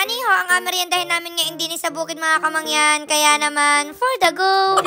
Aniho, ang meriendahin namin ngayon din sa bukid mga kamangyan. Kaya naman, for the go!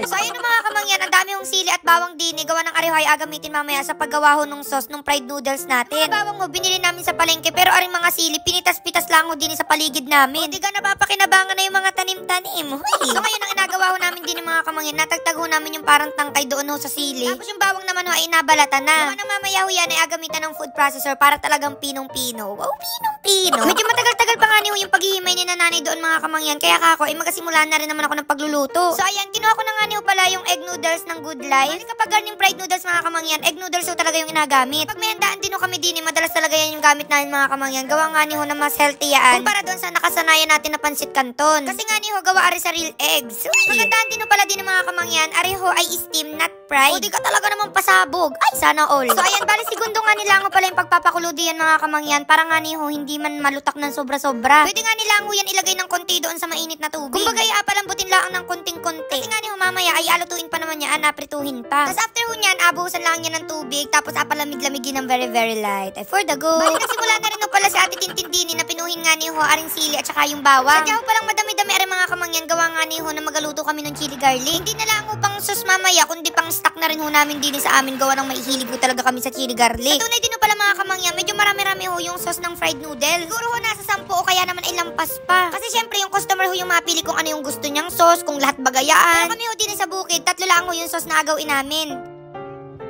So ayun mga kamangyan, ang dami hong sili at bawang din. Gawa ng ariho ay agamitin mamaya sa paggawa ho ng sauce ng fried noodles natin. Bawang ho, binili namin sa palengke. Pero aring mga sili, pinitas-pitas lang ho din sa paligid namin. Hindi ka napapakinabangan na yung mga tanim-tanim. So ngayon, ang inagawa ho namin din mga kamangyan, natagtag ho namin yung parang tangkay doon ho sa sili. Tapos yung bawang naman ho ay inabalatan na. Gawa ng mamaya ho yan ay agamitan ng food processor para talagang pinong-pino. Wow, pinong-pino. Medyo matagal-tagal pa nga ni ho yung paghihimay ni nanay doon mga kamangyan. Kaya kako, ay magasimula na rin naman ako ng pagluluto. So ayan, kinuha ko na nga ni ho pala yung egg noodles ng Good Life. Kasi kapag garning fried noodles mga kamangyan, egg noodles ho talaga yung inagamit. Pag may handaan din ho kami din, madalas talaga yan yung gamit namin mga kamangyan. Gawa nga ni ho na mas healthy yan. Kumpara doon sa nakasanayan natin na pansit canton. Kasi nga ni ho, gawa ari sa real eggs. Magandaan din ho pala din ng mga kamangyan. Ari ho ay steam, not fried. O di ka talaga naman pasabog. Ay, sana all. So ayan, bali segundo nga nila ho pala yung pagpapakulo diyan mga kamangyan. Para nga ni ho, hindi man malutak ng sobra-sobra. Pwede nga nila ho yan ilagay ng konti doon sa mainit na tubig. Kumbaga palambutin lang ng konting-konti. Kasi nga ni ho, mamaya ay alutuin pa naman niya, naprituhin pa. Tapos after ho niyan, abuhusan lang niya ng tubig. Tapos apalamig-lamigin ng very very light. Ay, for the go. Bali nagsimula na rin ho pala si Ate Tintindini na pinuhin nga ni ho aring sili at saka yung bawang. Sadya ho palang madami-dami aring mga kamangyan. Gawa nga ni ho na magaluto kami ng chili garlic. Hindi na lang ho pang sauce mamaya, kundi pang stock na rin ho namin din sa amin. Gawa ng maihilig ho talaga kami sa chili garlic. Sa tunay din ho pala mga kamangyan, medyo marami-rami ho yung sauce ng fried noodles. Siguro ho nasa 10 o kaya naman ay lampas pa. Kasi syempre yung customer ho yung mapili kung ano yung gusto niyang sauce, kung lahat bagayaan. Pero kami ho din sa bukid, 3 lang ho yung sauce na agawin namin.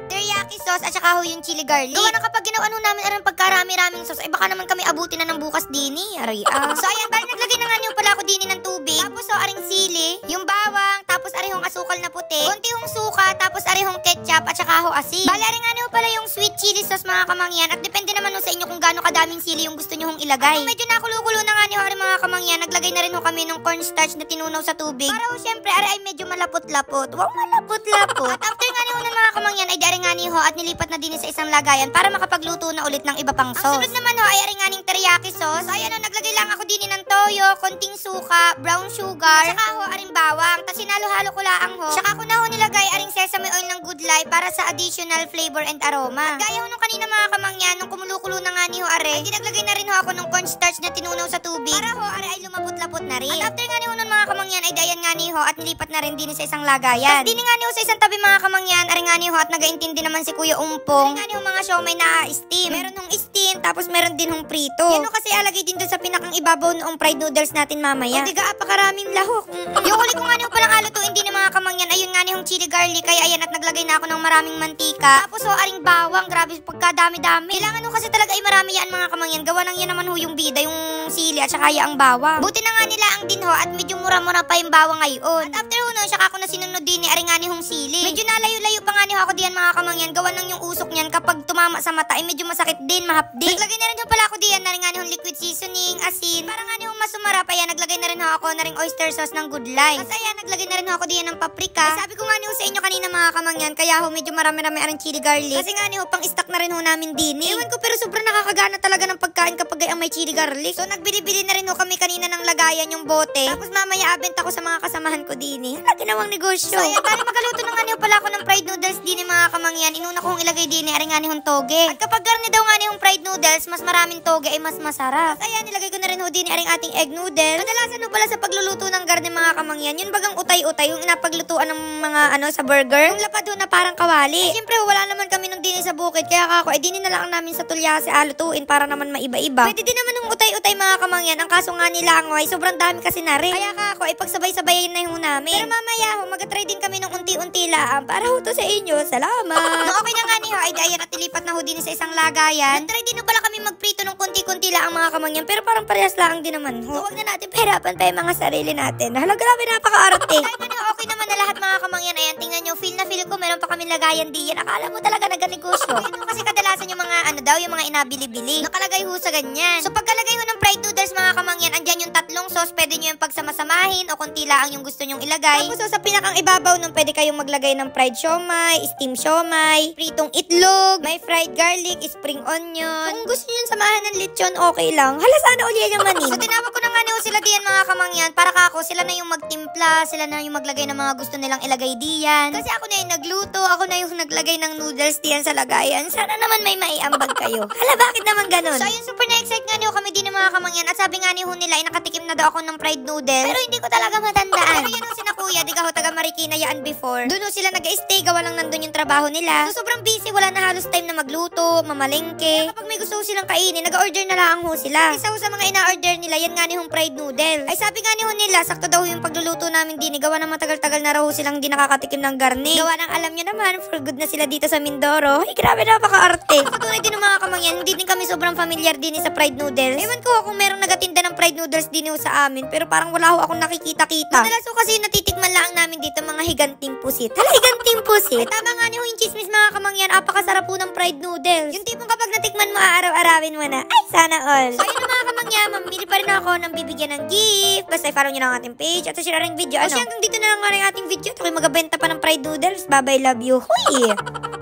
Teriyaki sauce at saka ho yung chili garlic. Gawa na kapag ginawa namin arang pagkarami-raming sauce, ay baka naman kami abutin na ng bukas dini. Aray So ayan, bali naglagay na nga niyo pala ako dini ng tubig. Tapos aring sili, yung bawang, tapos arihong asukal na puti, konti hong suka, tapos arihong ketchup at saka ho asin. Bali aring nga niyo pala yung sweet chili sauce mga kamangyan. At depende naman ho sa inyo kung gaano kadaming sili yung gusto niyo hong ilagay. Kung medyo nakulo-kulo na nga niyo aring mga kamangyan, naglagay na rin ho kami ng cornstarch na tinunaw sa tubig. Para ho syempre ay medyo malapot-lapot. Wow, malapot-lapot. At after nga niyo ng mga kamangyan ay nga ni ho at nilipat na din sa isang lagayan para makapagluto na ulit ng iba pang sauce. Ang sunod naman ho ay aring teriyaki sauce. Ayan ho, naglagay lang ako din ng toyo, konting suka, brown sugar, saka ho aring bawang. Tapos sinalo-halo ko lang ho. Saka ko na ho nilagay aring sesame oil ng Good Life para sa additional flavor and aroma. At gaya ho nung kanina mga kamangyan, nung kumulo-kulo na nga ni ho are, ay dinaglagay na rin ho ako ng cornstarch na tinunaw sa tubig para ho are ay lumapot-lapot na rin. At after nga ni ho nun mga kamangyan ay dayan nga ni ho at nilipat na rin din sa isang lagayan. Tapos din nga ni ho sa isang tabi mga kamangyan, aring nga ni ho at nagaintindi naman si Kuya Umpong. Nga yung mga siomay na steam. Meron hong steam, tapos meron din hong prito. Yan kasi alagay din doon sa pinakang ibabaw noong fried noodles natin mamaya. O diga, apakaraming lahok. Yung uli ko nga yung palang alutuin din ng mga kamangyan, ayun nga yung chili garlic. Kaya ayan, at naglagay na ako ng maraming mantika. Tapos aring bawang, grabe, pagkadami-dami. Kailangan kasi talaga ay marami yan mga kamangyan. Gawa nang yan naman yung bida, yung sili at saka ang bawang. Buti na nga nila ang din ho at medyo mura-mura pa yung bawang ngayon. At after saka ako na sinunod din ni aring nga hong sili. Medyo nalayo-layo pa nga ako diyan mga kamangyan. Gawa nang yung usok niyan kapag tumama sa mata ay medyo masakit din, mahapdi. Naglagay na rin ho pala ako diyan na rin nga yung liquid seasoning, asin. Para nga yung masumarap, ayan, naglagay na rin ho ako na ring oyster sauce ng Good Life. Kasi ayan, naglagay na rin ho ako diyan ng paprika. Ay, sabi ko nga sa inyo kanina mga kamangyan, kaya ho medyo marami-rami aring chili garlic. Kasi nga pang stock na rin ho namin din. Ewan ko, pero sobrang nakakagana talaga ng pagkain kapag ay ang may chili garlic. So nagbili-bili na rin ho kami kanina ng lagayan yung bote. Tapos mamaya abenta ko sa mga kasamahan ko din. Hala, ginawang negosyo. So ayan, bali magaluto na nga pala ako ng fried noodles din mga kamangyan. Inuna ko hong ilagay din aring nga hong toge. At kapag garni daw nga yung fried noodles, mas maraming toge ay mas masarap. At ayan, nilagay ko na rin ho din aring ating egg noodles. Kadalasan ho pala sa pagluluto ng garni mga kamangyan, yun bagang utay-utay, yung inapaglutuan ng mga sa burger. Yung lapad ho na parang kawali. Siyempre wala naman kami nung din sa bukid, kaya kako, dinin na lang namin sa tulyase alutuin para naman maiba-iba. Pwede din naman yung utay-utay mga kamangyan, ang kaso nga nila ang ay sobrang dami kasi na rin. Kaya kako, pagsabay-sabayin na ho namin. Pero mamaya ho, mag-try din kami ng unti-unti lang para ho to sa inyo. Salamat! No, okay na nga ni ho, ay dayan at ilipat na ho din sa isang lagayan. Nag-try din ho pala kami magprito ng konti-konti lang ang mga kamangyan, pero parang parehas lang din naman ho. So, huwag na natin pahirapan pa yung mga sarili natin. Hala, grabe, napaka-arte. Kahit man okay naman na lahat mga kamangyan, ayan, tingnan nyo, feel na feel ko, meron pa kami lagayan diyan. Akala mo talaga nag-negosyo. Ayun kasi kadalasan yung mga yung mga inabili-bili. Nakalagay ho sa ganyan. So pagkalagay ho ng fried noodles mga kamangyan, andyan yung tatlong sauce, pwede nyo yung pagsamasamahin o konti lang yung gusto nyong ilagay. Tapos sa pinakang ibabaw nun, pwede kayong maglagay ng fried siomay, steam siomay, pritong itlog, may fried garlic, spring onion. Kung gusto nyo yung samahan ng lechon, okay lang. Hala, sana uli yamanin. So tinawag ko na nga sila diyan mga kamangyan, para kako, sila na yung magtimpla, sila na yung maglagay ng mga gusto nilang ilagay diyan. Kasi ako na yung nagluto, ako na yung naglagay ng noodles diyan sa lagayan. Sana naman may maiambag kayo. Hala, bakit naman ganun? So ayun, super na-excite nga niyo kami din ng mga kamangyan. At sabi nga ni nila, nakatikim na daw ako ng fried noodles. Pero hindi ko talaga matandaan. Pero yun yung sina kuya, di ka ho, taga Marikina yaan before. Doon sila nag-stay, gawa lang nandun yung trabaho nila. So sobrang busy, wala na halos time na magluto, mamalengke. Kapag may gusto silang kainin, nag-order na lang ho sila. Isa ho sa mga ina-order nila, yan nga ni hong fried noodles. Ay sabi nga ni nila, sakto daw yung pagluluto namin din. Gawa ng matagal-tagal na raw silang hindi nakakatikim ng garni. Gawa ng alam nyo naman, for good na sila dito sa Mindoro. Ay grabe, napaka-arte. Patunay din ng mga kamangyan, hindi din kami sobrang familiar din sa fried noodles. Ewan ko kung merong nagatinda ng fried noodles din sa amin, pero parang wala ho akong nakikita-kita. Madalas ho kasi natitikman lang namin dito mga higanting pusit. Hala, higanting pusit. Ay tama nga ni yung chismis mga kamangyan, apakasarap po ng fried noodles. Yung tipong kapag natikman mo, aaraw-arawin mo na. Ay, sana all. So ayun na mga kamangyan, mamili pa rin ako ng bibigyan ng gift. Basta i-follow nyo lang ang ating page at share ang video. Hanggang dito na lang nga yung ating video. Ito kayo magabenta pa ng fried noodles. Bye-bye, love you. Huy!